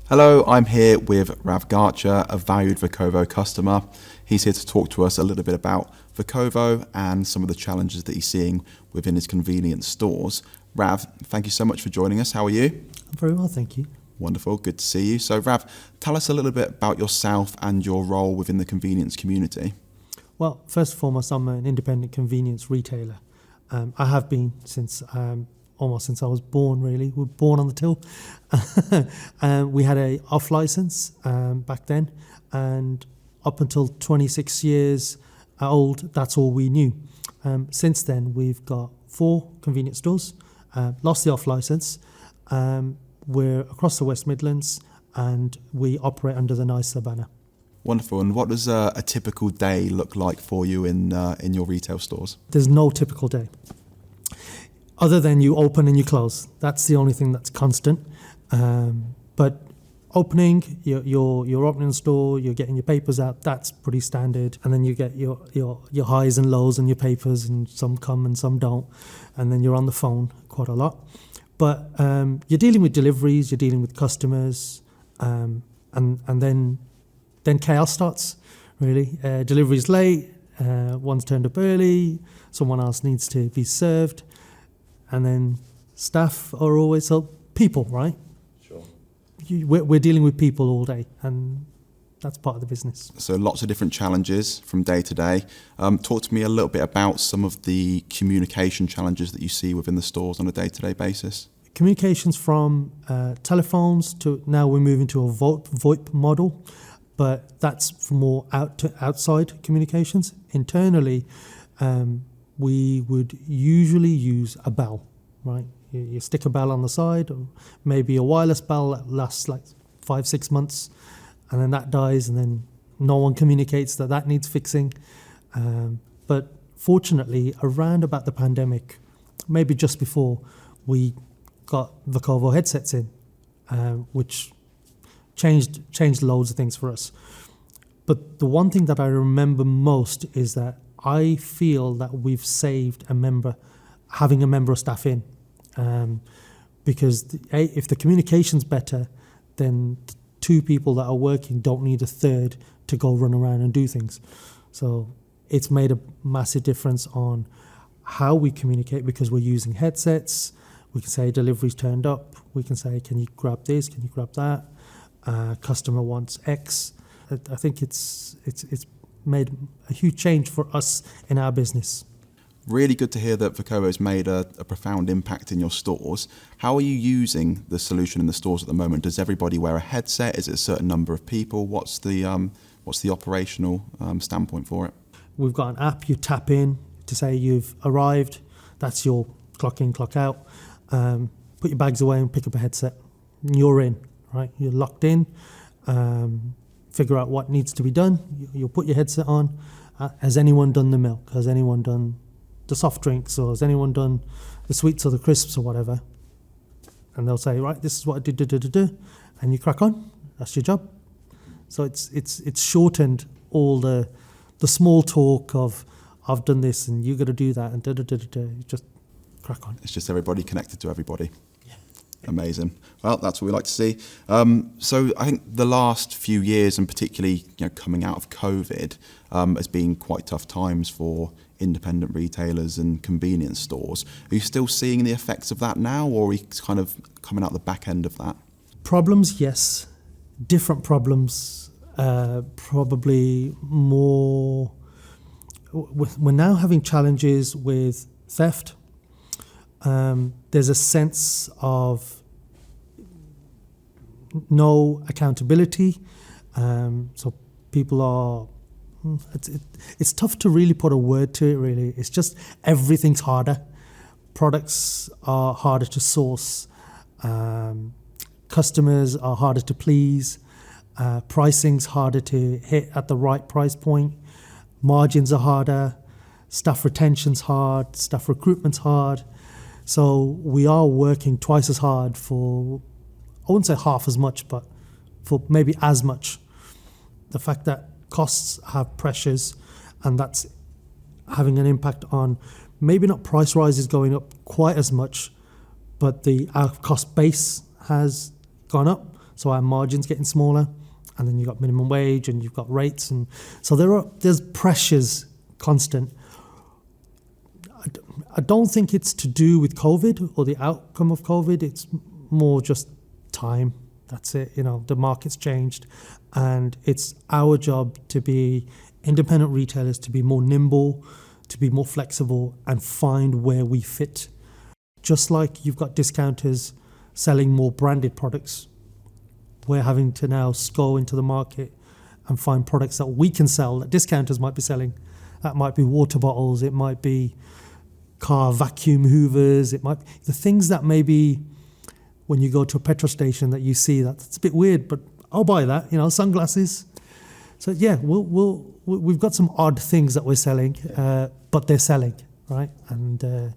Hello, I'm here with Rav Garcha, a valued VoCoVo customer. He's here to talk to us a little bit about VoCoVo and some of the challenges that he's seeing within his convenience stores. Rav, thank you so much for joining us. How are you? I'm very well, thank you. Wonderful, good to see you. So Rav, tell us a little bit about yourself and your role within the convenience community. Well, first and foremost, I'm an independent convenience retailer. I have been since almost since I was born, really. We were born on the till. We had a off license back then, and up until 26 years old, that's all we knew. Since then, we've got 4 convenience stores, lost the off license. We're across the West Midlands, and we operate under the NICE banner. Wonderful. And what does a typical day look like for you in your retail stores? There's no typical day, other than you open and you close. That's the only thing that's constant. But opening, you're opening the store, you're getting your papers out, that's pretty standard. And then you get your highs and lows and your papers, and some come and some don't. And then you're on the phone quite a lot. But you're dealing with deliveries, you're dealing with customers, and then chaos starts, really. Delivery's late, one's turned up early, someone else needs to be served. And then staff are always people, right? Sure. We're dealing with people all day, and that's part of the business. So lots of different challenges from day to day. Talk to me a little bit about some of the communication challenges that you see within the stores on a day-to-day basis. Communications from telephones to now we're moving to a VoIP model, but that's for more outside communications. Internally, we would usually use a bell, right? You stick a bell on the side, or maybe a wireless bell that lasts like 5-6 months, and then that dies, and then no one communicates that needs fixing. But fortunately, around about the pandemic, maybe just before, we got VoCoVo headsets in, which changed loads of things for us. But the one thing that I remember most is that I feel that we've saved having a member of staff in, because if the communication's better, then 2 people that are working don't need a third to go run around and do things. So it's made a massive difference on how we communicate, because we're using headsets. We can say delivery's turned up. We can say, can you grab this? Can you grab that? Customer wants X. I think it's made a huge change for us in our business. Really good to hear that VoCoVo's made a profound impact in your stores. How are you using the solution in the stores at the moment? Does everybody wear a headset? Is it a certain number of people? What's the operational standpoint for it? We've got an app. You tap in to say you've arrived. That's your clock in, clock out. Put your bags away and pick up a headset. You're in, right? You're locked in. Figure out what needs to be done. You'll put your headset on. Has anyone done the milk? Has anyone done the soft drinks? Or has anyone done the sweets or the crisps or whatever? And they'll say, right, this is what I did, and you crack on. That's your job. So it's shortened all the small talk of I've done this and you got to do that and You just crack on. It's just everybody connected to everybody. Amazing. Well, that's what we like to see. So I think the last few years, and particularly coming out of COVID, has been quite tough times for independent retailers and convenience stores. Are you still seeing the effects of that now, or are we kind of coming out the back end of that? Problems, yes. Different problems, probably more. We're now having challenges with theft. There's a sense of no accountability. So people are, it's tough to really put a word to it, really. It's just everything's harder. Products are harder to source. Customers are harder to please. Pricing's harder to hit at the right price point. Margins are harder. Staff retention's hard. Staff recruitment's hard. So we are working twice as hard for, I wouldn't say half as much, but for maybe as much. The fact that costs have pressures, and that's having an impact on maybe not price rises going up quite as much, but our cost base has gone up. so our margin's getting smaller. And then you've got minimum wage and you've got rates. And so there's pressures constant. I don't think it's to do with COVID or the outcome of COVID. It's more just time. That's it. The market's changed. And it's our job to be independent retailers, to be more nimble, to be more flexible and find where we fit. Just like you've got discounters selling more branded products, we're having to now go into the market and find products that we can sell that discounters might be selling. That might be water bottles, it might be car vacuum hoovers, it might be the things that maybe when you go to a petrol station that you see that's a bit weird, but I'll buy that, sunglasses. So yeah, we've got some odd things that we're selling, but they're selling, right? And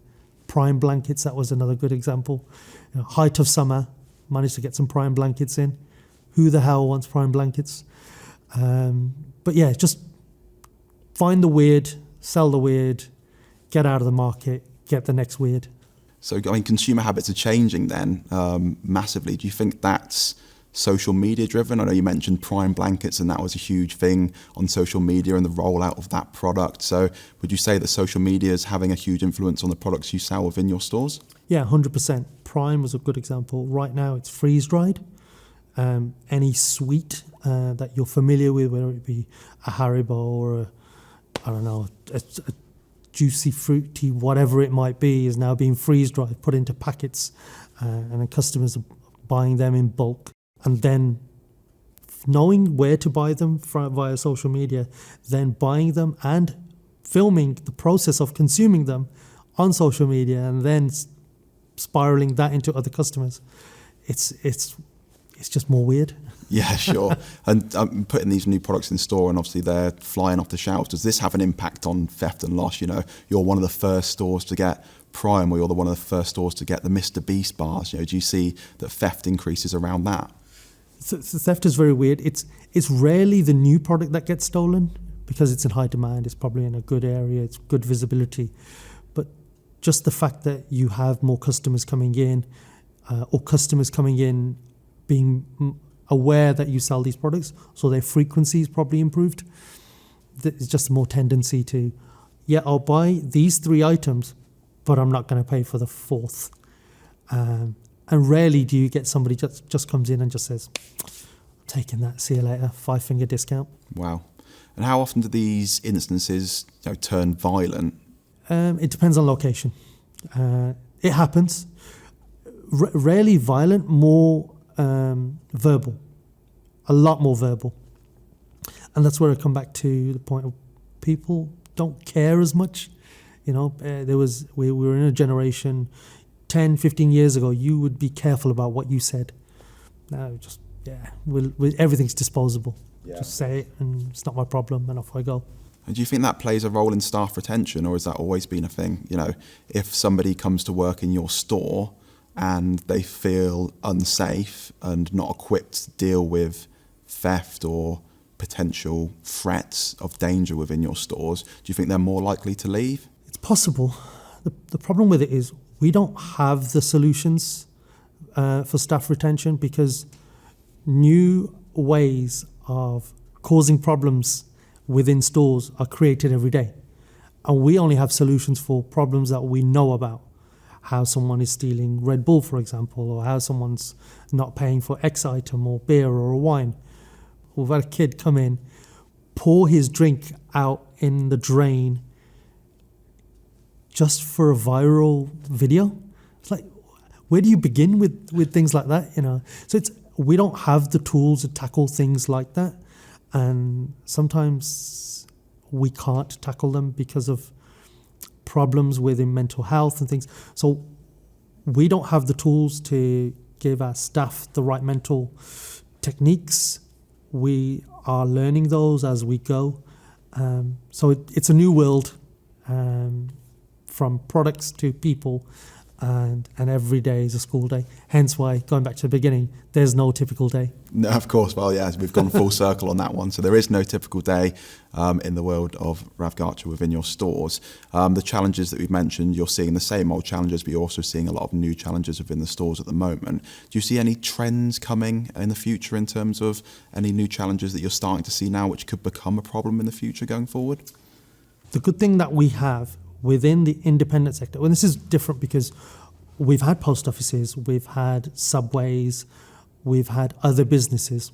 prime blankets, that was another good example. Height of summer, managed to get some prime blankets in. Who the hell wants prime blankets? But yeah, just find the weird, sell the weird, get out of the market, get the next weird. So, consumer habits are changing then massively. Do you think that's social media driven? I know you mentioned prime blankets and that was a huge thing on social media and the rollout of that product. So would you say that social media is having a huge influence on the products you sell within your stores? Yeah, 100%. Prime was a good example. Right now it's freeze-dried. Any sweet that you're familiar with, whether it be a Haribo or a juicy fruity, whatever it might be, is now being freeze-dried, put into packets, and then customers are buying them in bulk. And then knowing where to buy them via social media, then buying them and filming the process of consuming them on social media, and then spiraling that into other customers. It's just more weird. Yeah, sure. And putting these new products in store and obviously they're flying off the shelves. Does this have an impact on theft and loss? You're one of the first stores to get Prime, or you're one of the first stores to get the Mr. Beast bars. Do you see that theft increases around that? So theft is very weird. It's rarely the new product that gets stolen because it's in high demand. It's probably in a good area. It's good visibility. But just the fact that you have more customers coming in, or customers coming in being aware that you sell these products, so their frequency is probably improved. There's just more tendency to, I'll buy these 3 items, but I'm not going to pay for the 4th. And rarely do you get somebody just comes in and just says, I'm taking that, see you later, 5-finger discount. Wow. And how often do these instances turn violent? It depends on location. It happens. Rarely violent, more verbal, a lot more verbal. And that's where I come back to the point of people don't care as much. We were in a generation 10, 15 years ago, you would be careful about what you said. Now, everything's disposable. Yeah. Just say it and it's not my problem and off I go. And do you think that plays a role in staff retention, or has that always been a thing? If somebody comes to work in your store and they feel unsafe and not equipped to deal with theft or potential threats of danger within your stores, do you think they're more likely to leave? It's possible. The problem with it is we don't have the solutions for staff retention because new ways of causing problems within stores are created every day. And we only have solutions for problems that we know about. How someone is stealing Red Bull, for example, or how someone's not paying for X item or beer or a wine. We've had a kid come in, pour his drink out in the drain just for a viral video. It's like, where do you begin with things like that? So we don't have the tools to tackle things like that, and sometimes we can't tackle them because of problems within mental health and things. So we don't have the tools to give our staff the right mental techniques. We are learning those as we go. So it's a new world, from products to people, and every day is a school day. Hence why, going back to the beginning, there's no typical day. No, of course. Well, yeah, we've gone full circle on that one. So there is no typical day in the world of Rav Garcha within your stores. The challenges that we've mentioned, you're seeing the same old challenges, but you're also seeing a lot of new challenges within the stores at the moment. Do you see any trends coming in the future in terms of any new challenges that you're starting to see now which could become a problem in the future going forward? The good thing that we have within the independent sector, and this is different because we've had post offices, we've had subways, we've had other businesses.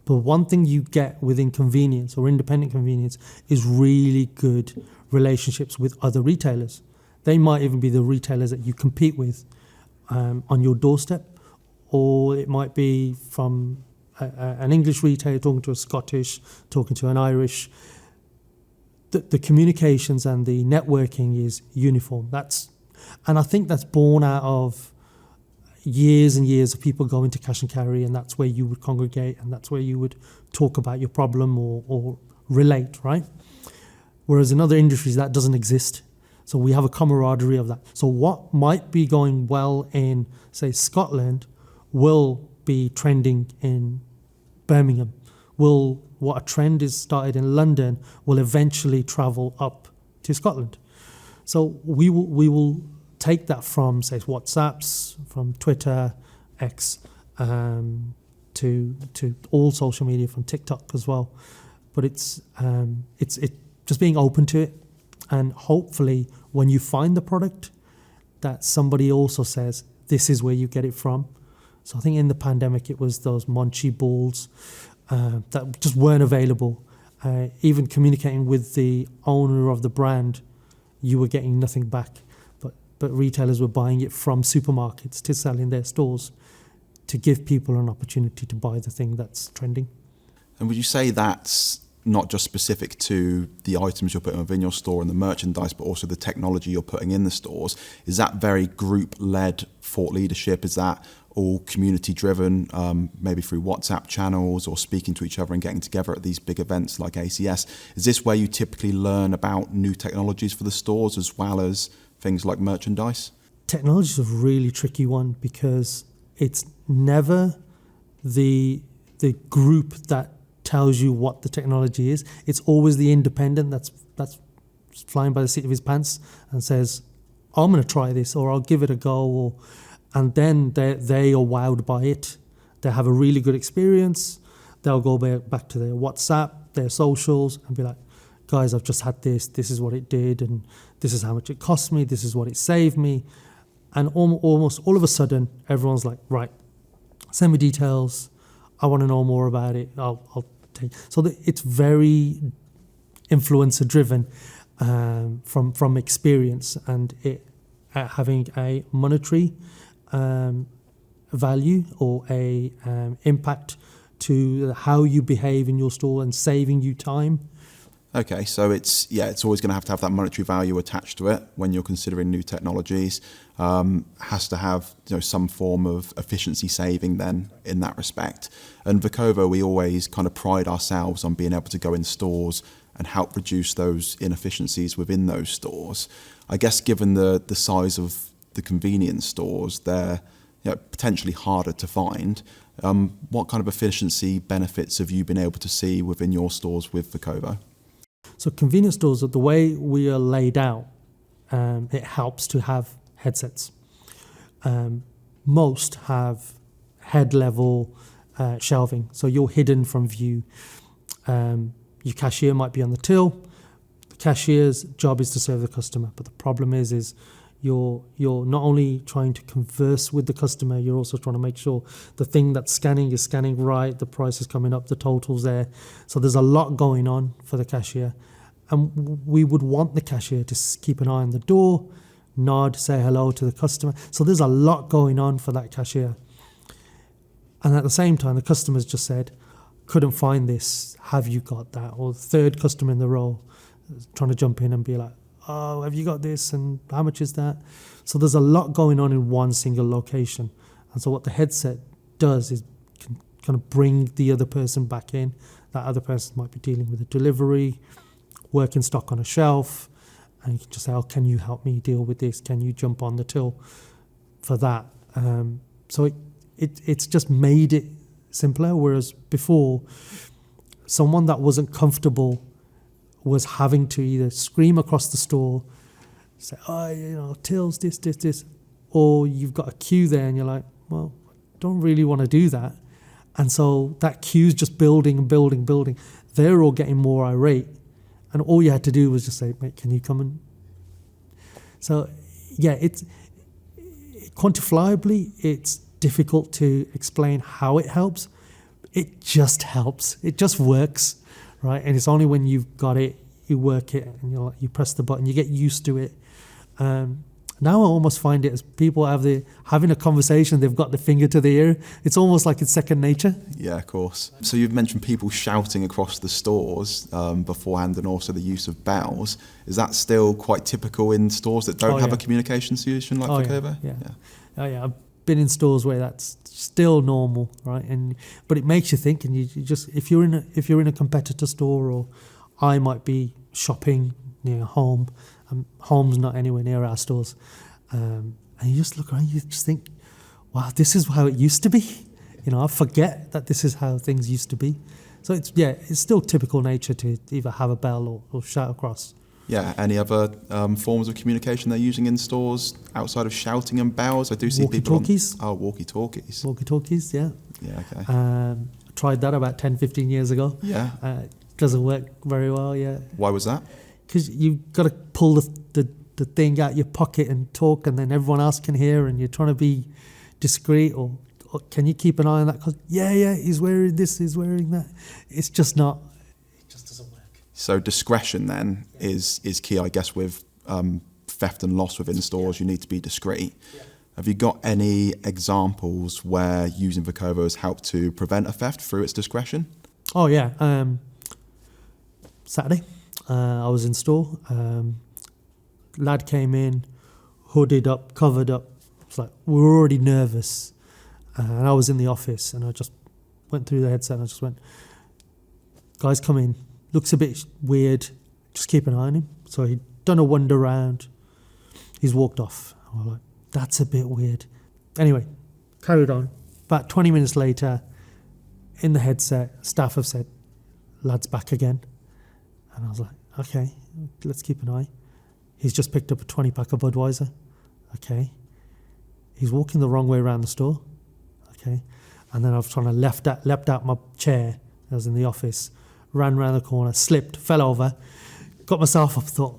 But one thing you get within convenience or independent convenience is really good relationships with other retailers. They might even be the retailers that you compete with on your doorstep, or it might be from an English retailer talking to a Scottish, talking to an Irish. The communications and the networking is uniform. And I think that's born out of years and years of people going to cash and carry, and that's where you would congregate, and that's where you would talk about your problem or relate, right? Whereas in other industries, that doesn't exist. So we have a camaraderie of that. So what might be going well in, say, Scotland will be trending in Birmingham. What a trend is started in London will eventually travel up to Scotland. So we will take that from, say, WhatsApps, from Twitter, X, to all social media, from TikTok as well. But it's just being open to it, and hopefully when you find the product, that somebody also says this is where you get it from. So I think in the pandemic it was those Monchi balls that just weren't available. Even communicating with the owner of the brand, you were getting nothing back. But retailers were buying it from supermarkets to sell in their stores to give people an opportunity to buy the thing that's trending. And would you say that's not just specific to the items you're putting within your store and the merchandise, but also the technology you're putting in the stores? Is that very group-led thought leadership? Is that all community-driven, maybe through WhatsApp channels or speaking to each other and getting together at these big events like ACS? Is this where you typically learn about new technologies for the stores as well as things like merchandise? Technology is a really tricky one because it's never the group that tells you what the technology is. It's always the independent that's flying by the seat of his pants and says, I'm going to try this, or I'll give it a go, and then they are wowed by it. They have a really good experience. They'll go back to their WhatsApp, their socials, and be like, guys, I've just had this is what it did, and this is how much it cost me, this is what it saved me. And almost all of a sudden, everyone's like, right, send me details, I want to know more about it, I'll take. So it's very influencer driven from experience, and it having a monetary value or a impact to how you behave in your store and saving you time. Okay, so it's always going to have that monetary value attached to it when you're considering new technologies. Has to have some form of efficiency saving then in that respect. And VoCoVo, we always kind of pride ourselves on being able to go in stores and help reduce those inefficiencies within those stores. I guess given the size of the convenience stores, they're potentially harder to find. What kind of efficiency benefits have you been able to see within your stores with VoCoVo? So convenience stores, the way we are laid out, it helps to have headsets. Most have head level shelving, so you're hidden from view. Your cashier might be on the till. The cashier's job is to serve the customer, but the problem is you're not only trying to converse with the customer, you're also trying to make sure the thing that's scanning is scanning right, the price is coming up, the total's there. So there's a lot going on for the cashier. And we would want the cashier to keep an eye on the door, nod, say hello to the customer. So there's a lot going on for that cashier. And at the same time, the customer's just said, couldn't find this, have you got that? Or the third customer in the row trying to jump in and be like, oh, have you got this, and how much is that? So there's a lot going on in one single location. And so what the headset does is can kind of bring the other person back in. That other person might be dealing with a delivery, work in stock on a shelf, and you can just say, oh, can you help me deal with this? Can you jump on the till? for that. So it's just made it simpler, whereas before, someone that wasn't comfortable was having to either scream across the store, say, tills, this, or you've got a queue there and you're like, well, I don't really want to do that. And so that queue's just building and building. They're all getting more irate. And all you had to do was just say, mate, can you come and... So, yeah, it's quantifiably, it's difficult to explain how it helps. It just helps. It just works, right? And it's only when you've got it, you work it, and you press the button, you get used to it. Now I almost find it as people having a conversation, they've got the finger to the ear. It's almost like it's second nature. Yeah, of course. So you've mentioned people shouting across the stores beforehand, and also the use of bells. Is that still quite typical in stores that don't have a communication solution like VoCoVo? Yeah. I've been in stores where that's still normal, right? But it makes you think, and you just if you're in a competitor store, or I might be shopping near home. Home's not anywhere near our stores, and you just look around, you just think, wow, this is how it used to be. I forget that this is how things used to be. So it's still typical nature to either have a bell or shout across. Yeah, any other forms of communication they're using in stores outside of shouting and bells? I do see people walkie-talkies. Walkie-talkies. Walkie-talkies, yeah. Yeah, okay. I tried that about 10, 15 years ago. Yeah. Doesn't work very well, yeah. Why was that? Because you've got to pull the thing out your pocket and talk, and then everyone else can hear, and you're trying to be discreet, or can you keep an eye on that? Cause he's wearing this, he's wearing that. It's just not, it just doesn't work. So discretion then is key, I guess, with theft and loss within stores. You need to be discreet. Yeah. Have you got any examples where using VoCoVo has helped to prevent a theft through its discretion? Oh yeah, Saturday. I was in store. Lad came in, hooded up, covered up. It's like, we were already nervous. And I was in the office, and I just went through the headset and I just went, guys, come in. Looks a bit weird. Just keep an eye on him. So he'd done a wander round. He's walked off. I was like, that's a bit weird. Anyway, carried on. About 20 minutes later, in the headset, staff have said, lad's back again. And I was like, okay, let's keep an eye. He's just picked up a 20-pack of Budweiser. Okay. He's walking the wrong way around the store. Okay. And then I was trying to leapt out my chair. I was in the office, ran around the corner, slipped, fell over, got myself up, thought,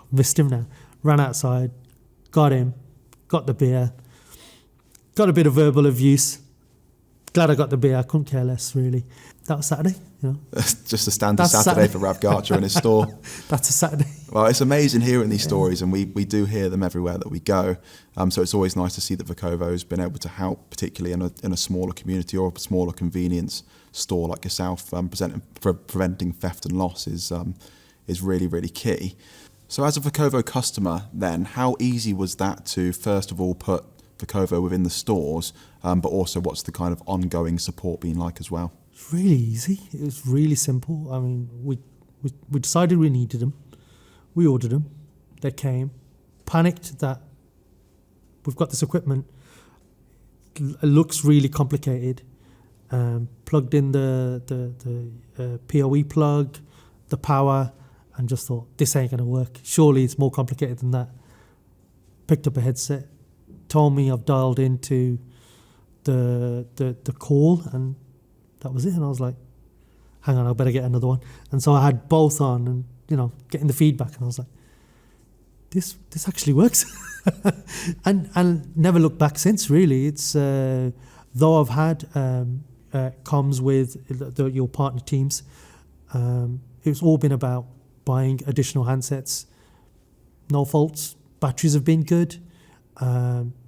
missed him now. Ran outside, got him, got the beer, got a bit of verbal abuse. Glad I got the beer. I couldn't care less, really. That was Saturday, Just a standard Saturday for Rav Garcha in his store. That's a Saturday. Well, it's amazing hearing these stories, and we do hear them everywhere that we go. So it's always nice to see that VoCoVo has been able to help, particularly in a smaller community or a smaller convenience store like yourself. Preventing theft and loss is really, really key. So as a VoCoVo customer then, how easy was that to first of all put VoCoVo within the stores, but also what's the kind of ongoing support been like as well? It's really easy. It was really simple. I mean, we decided we needed them. We ordered them. They came. Panicked that we've got this equipment. It looks really complicated. Plugged in the PoE plug, the power, and just thought, this ain't going to work. Surely it's more complicated than that. Picked up a headset. Told me I've dialed into the call, and that was it. And I was like, hang on, I better get another one. And so I had both on, and getting the feedback, and I was like, this actually works. and never looked back since, really. It's though I've had comms with your partner teams, it's all been about buying additional handsets. No faults. Batteries have been good.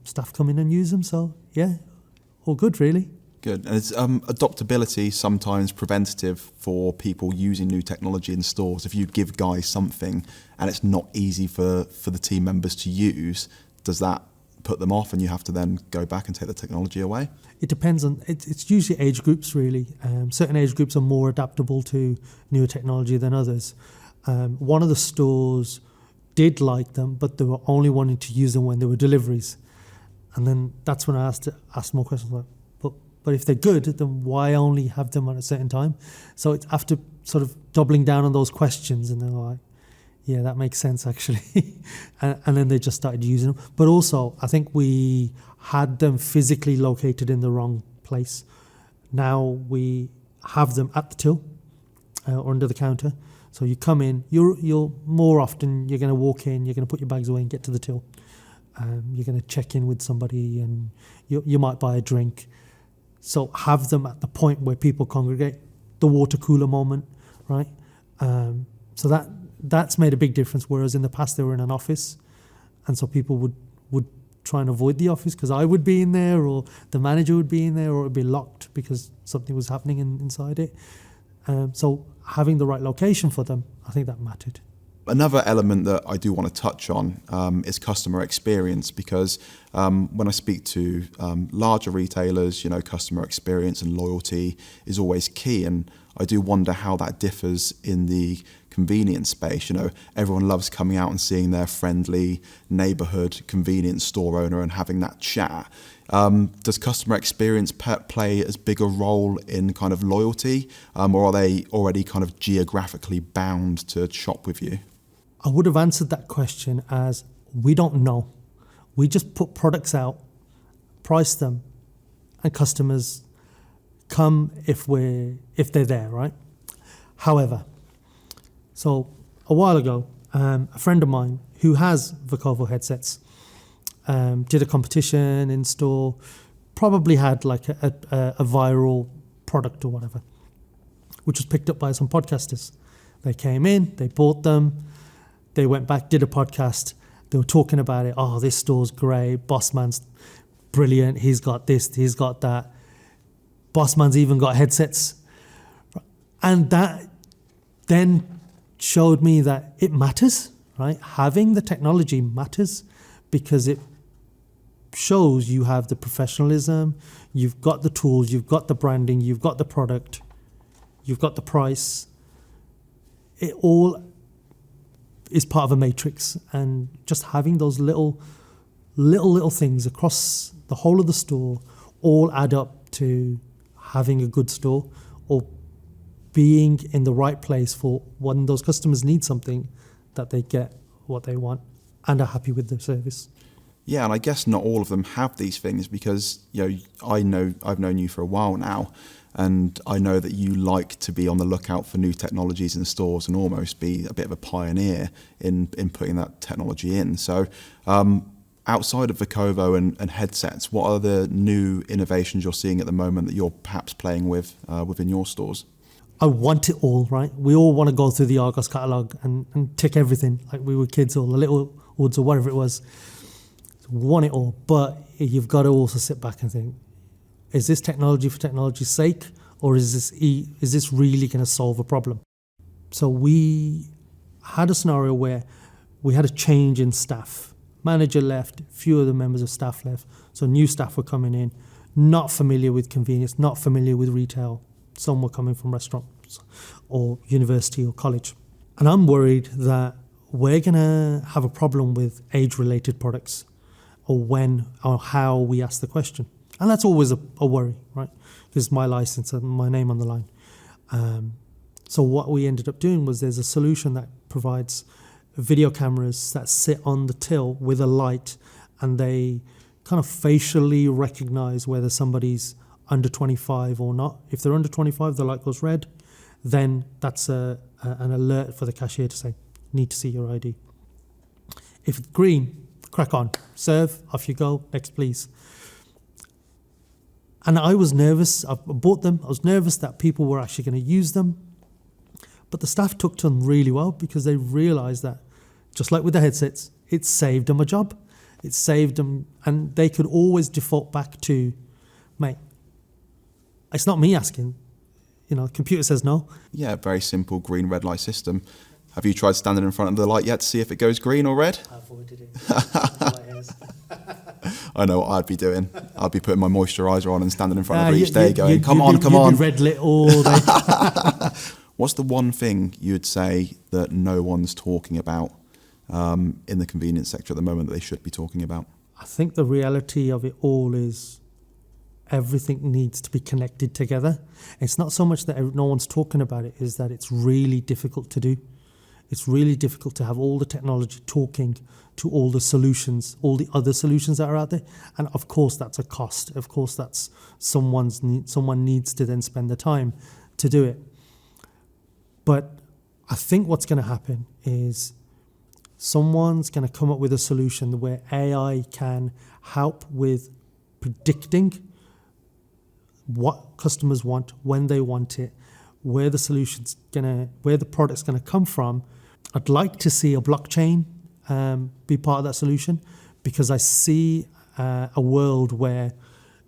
Staff come in and use them, so yeah, all good, really. Good. And is adoptability sometimes preventative for people using new technology in stores? If you give guys something and it's not easy for the team members to use, does that put them off and you have to then go back and take the technology away? It depends on, it's usually age groups, really. Certain age groups are more adaptable to newer technology than others. One of the stores did like them, but they were only wanting to use them when there were deliveries. And then that's when I asked more questions like, but if they're good, then why only have them at a certain time? So it's after sort of doubling down on those questions, and they're like, yeah, that makes sense actually. and then they just started using them. But also, I think we had them physically located in the wrong place. Now we have them at the till or under the counter. So you come in, you're more often, you're going to walk in, you're going to put your bags away and get to the till. You're going to check in with somebody and you might buy a drink. So have them at the point where people congregate, the water cooler moment, right? So that's made a big difference, whereas in the past they were in an office, and so people would try and avoid the office because I would be in there, or the manager would be in there, or it would be locked because something was happening inside it. So having the right location for them, I think that mattered. Another element that I do want to touch on is customer experience, because when I speak to larger retailers, customer experience and loyalty is always key. And I do wonder how that differs in the convenience space. Everyone loves coming out and seeing their friendly neighborhood convenience store owner and having that chat. Does customer experience play as big a role in kind of loyalty, or are they already kind of geographically bound to shop with you? I would have answered that question as, we don't know. We just put products out, price them, and customers come if they're there, right? However, so a while ago, a friend of mine who has VoCoVo headsets did a competition in store, probably had like a viral product or whatever, which was picked up by some podcasters. They came in, they bought them, they went back, did a podcast. They were talking about it. Oh, this store's great. Bossman's brilliant. He's got this, he's got that. Bossman's even got headsets. And that then showed me that it matters, right? Having the technology matters because it shows you have the professionalism, you've got the tools, you've got the branding, you've got the product, you've got the price. It all is part of a matrix, and just having those little things across the whole of the store all add up to having a good store, or being in the right place for when those customers need something, that they get what they want and are happy with the service. Yeah, and I guess not all of them have these things, because I've known you for a while now, and I know that you like to be on the lookout for new technologies in stores and almost be a bit of a pioneer in putting that technology in. So outside of VoCoVo and headsets, what are the new innovations you're seeing at the moment that you're perhaps playing with within your stores? I want it all, right? We all want to go through the Argos catalogue and tick everything like we were kids, or the Little Woods or whatever it was. Want it all, but you've got to also sit back and think, is this technology for technology's sake, or is this really going to solve a problem? So we had a scenario where we had a change in staff. Manager left, few of the members of staff left, so new staff were coming in, not familiar with convenience, not familiar with retail. Some were coming from restaurants or university or college. And I'm worried that we're going to have a problem with age-related products, or when or how we ask the question. And that's always a worry, right? Because my license and my name on the line. So what we ended up doing was, there's a solution that provides video cameras that sit on the till with a light, and they kind of facially recognize whether somebody's under 25 or not. If they're under 25, the light goes red. Then that's an alert for the cashier to say, need to see your ID. If it's green, crack on, serve, off you go, next please. And I was nervous. I bought them. I was nervous that people were actually going to use them. But the staff took to them really well, because they realised that, just like with the headsets, it saved them a job. It saved them, and they could always default back to, mate, it's not me asking. The computer says no. Yeah, very simple green red light system. Have you tried standing in front of the light yet to see if it goes green or red? I avoided it. I know what I'd be doing. I'd be putting my moisturiser on and standing in front of her each day going, come on. You'd be red lit all day. What's the one thing you'd say that no one's talking about in the convenience sector at the moment that they should be talking about? I think the reality of it all is everything needs to be connected together. It's not so much that no one's talking about it, is that it's really difficult to do. It's really difficult to have all the technology talking to all the solutions, all the other solutions that are out there. And of course, that's a cost. Of course, that's someone needs to then spend the time to do it. But I think what's going to happen is someone's going to come up with a solution where AI can help with predicting what customers want, when they want it, where the product's gonna come from. I'd like to see a blockchain be part of that solution, because I see a world where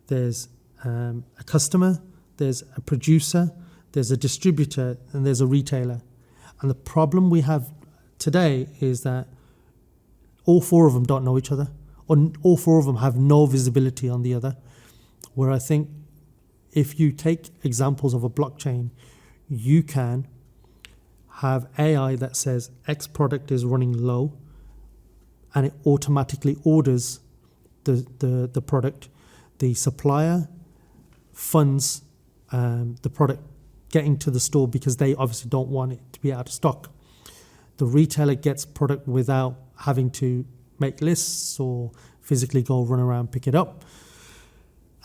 there's a customer, there's a producer, there's a distributor, and there's a retailer. And the problem we have today is that all four of them don't know each other, or all four of them have no visibility on the other. Where I think if you take examples of a blockchain, you can have AI that says X product is running low, and it automatically orders the product. The supplier funds the product getting to the store because they obviously don't want it to be out of stock. The retailer gets product without having to make lists or physically go run around pick it up.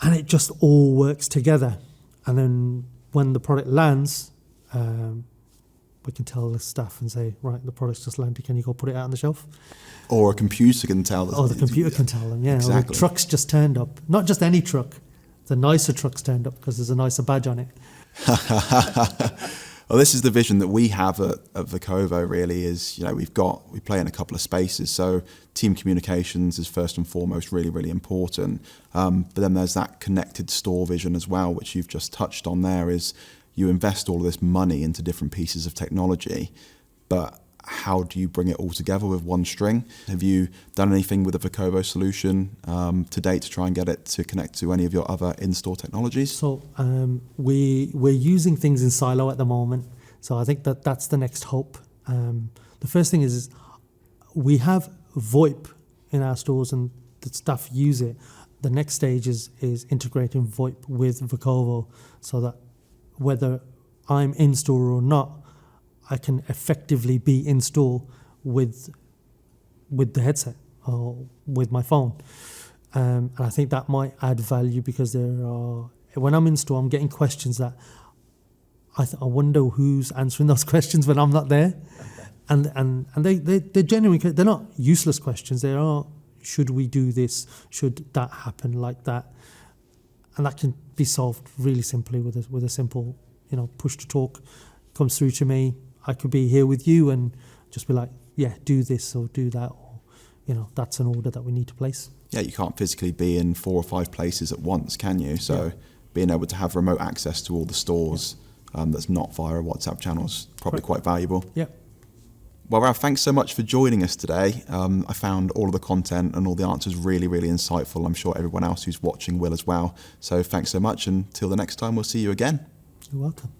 And it just all works together. And then when the product lands, we can tell the staff and say, right, the product's just landed, can you go put it out on the shelf? Or a computer can tell them. Oh, the computer can tell them, yeah. Exactly. Or the truck's just turned up. Not just any truck. The nicer truck's turned up because there's a nicer badge on it. Well, this is the vision that we have at VoCoVo, really, is, we play in a couple of spaces. So team communications is first and foremost really, really important. But then there's that connected store vision as well, which you've just touched on there, is you invest all of this money into different pieces of technology, but how do you bring it all together with one string? Have you done anything with the VoCoVo solution to date to try and get it to connect to any of your other in-store technologies? So we're using things in silo at the moment. So I think that's the next hope. The first thing is we have VoIP in our stores and the staff use it. The next stage is integrating VoIP with VoCoVo, so that whether I'm in store or not, I can effectively be in store with the headset or with my phone. And I think that might add value, because when I'm in store, I'm getting questions that I wonder who's answering those questions when I'm not there. And they're genuine, they're not useless questions. They are, should we do this? Should that happen like that? And that can be solved really simply with a simple, push to talk. Comes through to me. I could be here with you and just be like, yeah, do this or do that, or that's an order that we need to place. Yeah, you can't physically be in 4 or 5 places at once, can you? So being able to have remote access to all the stores that's not via a WhatsApp channel is probably quite valuable. Yeah. Well, Rav, thanks so much for joining us today. I found all of the content and all the answers really, really insightful. I'm sure everyone else who's watching will as well. So thanks so much. Until the next time, we'll see you again. You're welcome.